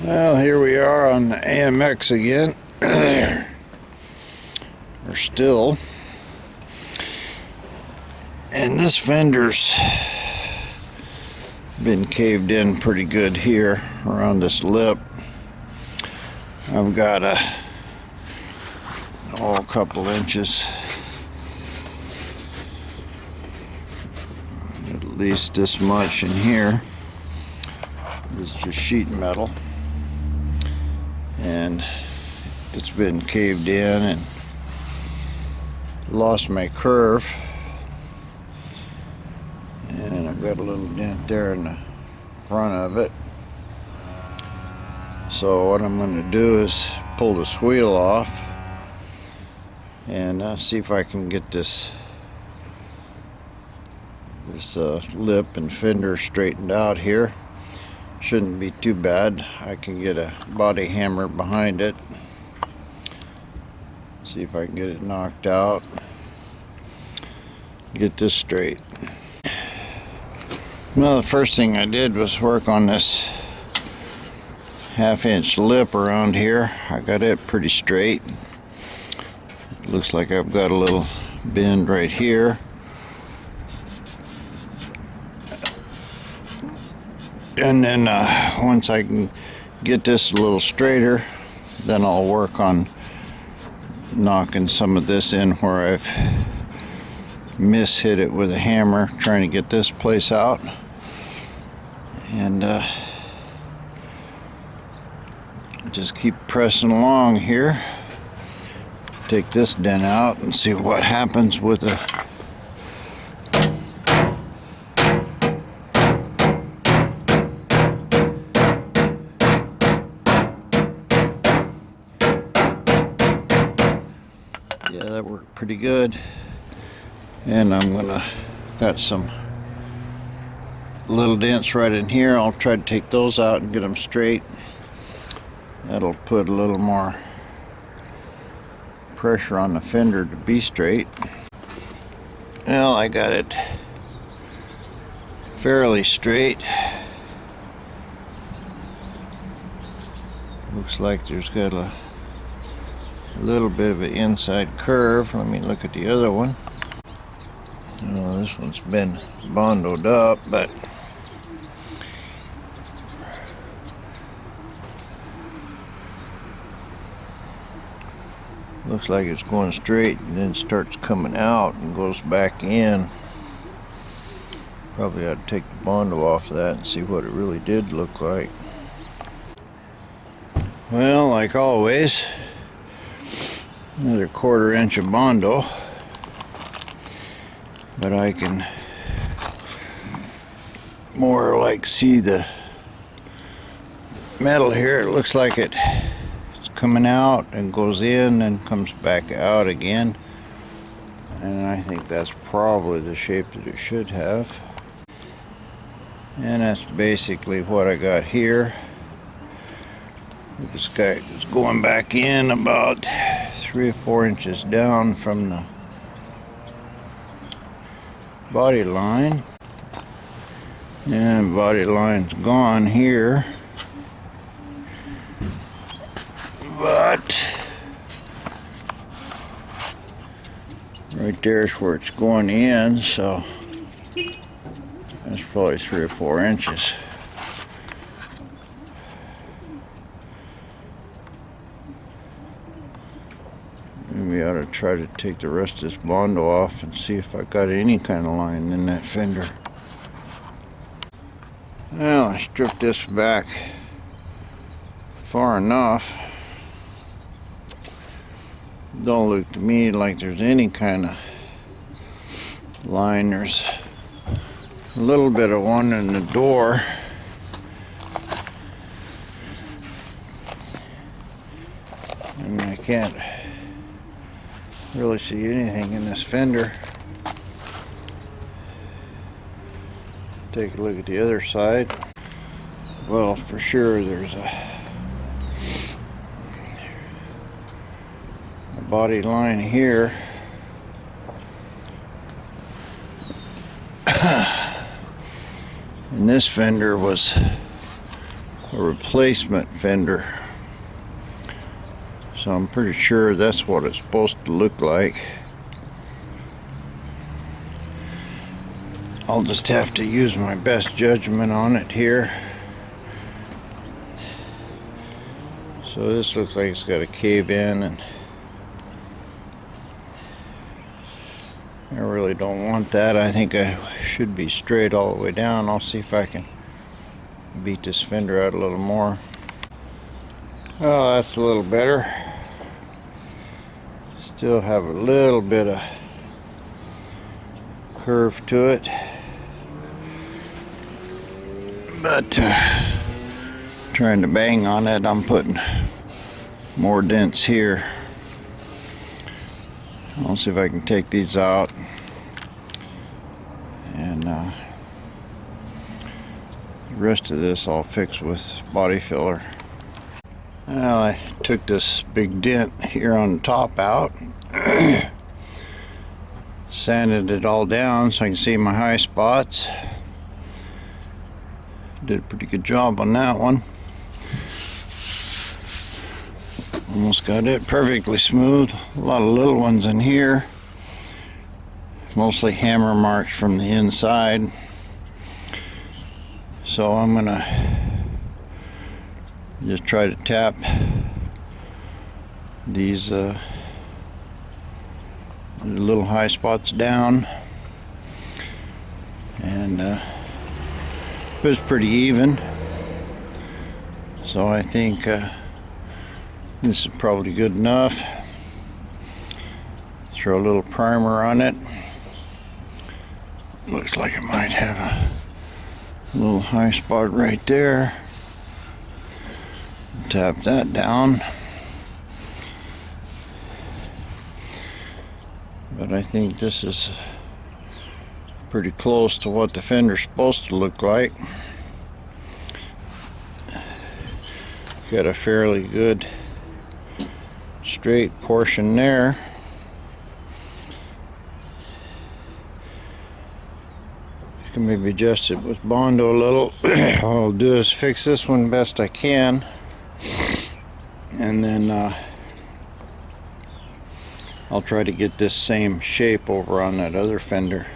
Well, here we are on the AMX again. We're still. And this fender's been caved in pretty good here around this lip. I've got a couple inches, at least this much in here. It's just sheet metal, and it's been caved in and lost my curve, and I've got a little dent there in the front of it. So what I'm going to do is pull this wheel off and see if I can get this lip and fender straightened out here. Shouldn't be too bad. I can get a body hammer behind it, see if I can get it knocked out, get this straight. Well, the first thing I did was work on this 1/2-inch lip around here. I got it pretty straight. It looks like I've got a little bend right here. And then once I can get this a little straighter, then I'll work on knocking some of this in where I've hit it with a hammer trying to get this place out. And just keep pressing along here. Take this dent out and see what happens with the that worked pretty good. And got some little dents right in here. I'll try to take those out and get them straight. That'll put a little more pressure on the fender to be straight. Well, I got it fairly straight. Looks like there's got a little bit of an inside curve. Let me look at the other one. Oh, this one's been bondoed up, but looks like it's going straight and then starts coming out and goes back in. Probably ought to take the bondo off of that and see what it really did look like. Well, like always, another 1/4 inch of bondo, but I can more like see the metal here. It looks like it's coming out and goes in and comes back out again, and I think that's probably the shape that it should have. And that's basically what I got here. This guy is going back in about 3 or 4 inches down from the body line, and body line's gone here, but right there's where it's going in, so that's probably 3 or 4 inches. Maybe I ought to try to take the rest of this bondo off and see if I got any kind of line in that fender. Well, I stripped this back far enough. Don't look to me like there's any kind of line. There's a little bit of one in the door. And I can't really see anything in this fender. Take a look at the other side. Well, for sure there's a body line here. And this fender was a replacement fender. So I'm pretty sure that's what it's supposed to look like. I'll just have to use my best judgment on it here. So this looks like it's got a cave in, and I really don't want that. I think I should be straight all the way down. I'll see if I can beat this fender out a little more. Oh, that's a little better. Still have a little bit of curve to it, but trying to bang on it, I'm putting more dents here. I'll see if I can take these out, and the rest of this I'll fix with body filler. Well, I took this big dent here on the top out, sanded it all down so I can see my high spots. Did a pretty good job on that one. Almost got it perfectly smooth. A lot of little ones in here, mostly hammer marks from the inside. So I'm gonna just try to tap these little high spots down, and it was pretty even. So I think this is probably good enough. Throw a little primer on it. Looks like it might have a little high spot right there. Tap that down. But I think this is pretty close to what the fender's supposed to look like. Got a fairly good straight portion there. You can maybe adjust it with Bondo a little. All I'll do is fix this one best I can, and then I'll try to get this same shape over on that other fender.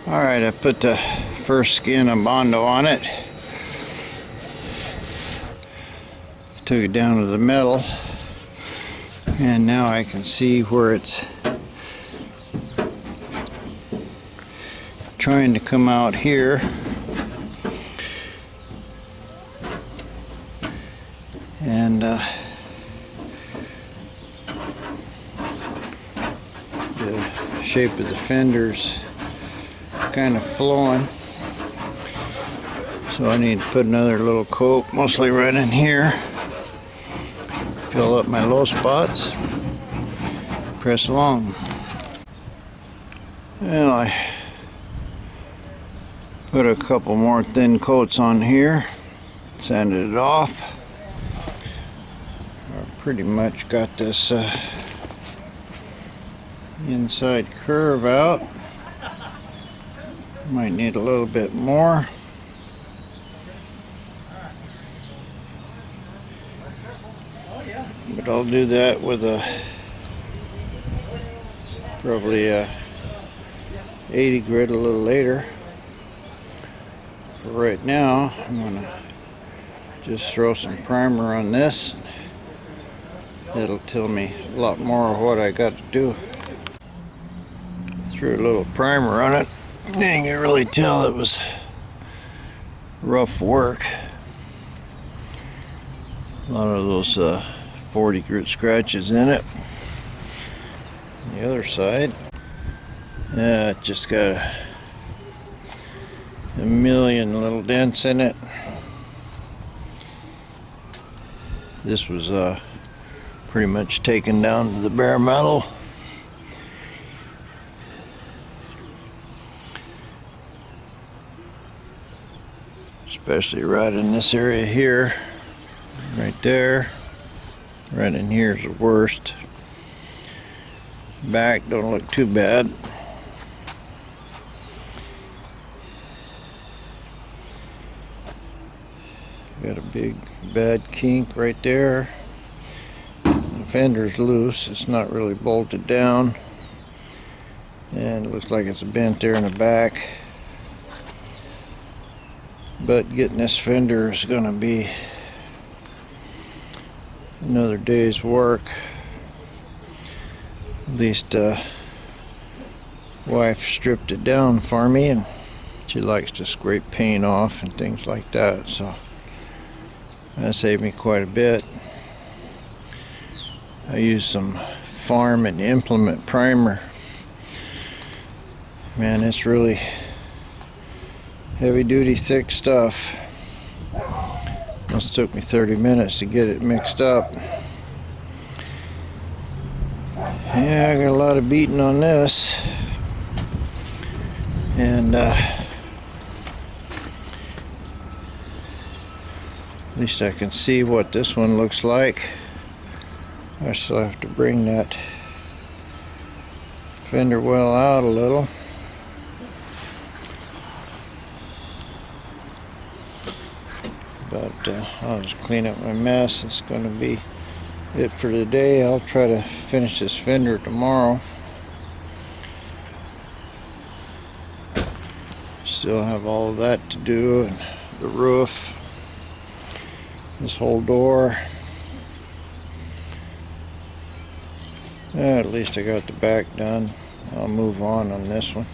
Alright, I put the first skin of Bondo on it. Took it down to the metal, and now I can see where it's trying to come out here. And the shape of the fender's kind of flowing, so I need to put another little coat, mostly right in here. Fill up my low spots, press along. Well, I put a couple more thin coats on here, sanded it off. I pretty much got this inside curve out. Might need a little bit more. But I'll do that with probably a 80 grit a little later. For right now, I'm gonna just throw some primer on this. That'll tell me a lot more of what I got to do. Threw a little primer on it. You can really tell it was rough work. A lot of those 40 grit scratches in it. On the other side, it just got a million little dents in it. This was pretty much taken down to the bare metal. Especially right in this area here, right there. Right in here is the worst. Back don't look too bad. Got a big bad kink right there. The fender's loose. It's not really bolted down. And it looks like it's bent there in the back. But getting this fender is going to be another day's work. At least wife stripped it down for me, and she likes to scrape paint off and things like that, so that saved me quite a bit. I used some farm and implement primer. Man, it's really heavy duty thick stuff. Must took me 30 minutes to get it mixed up. Yeah, I got a lot of beating on this, and at least I can see what this one looks like. I still have to bring that fender well out a little. But I'll just clean up my mess. It's going to be it for today. I'll try to finish this fender tomorrow. Still have all of that to do, and the roof, this whole door. At least I got the back done. I'll move on this one.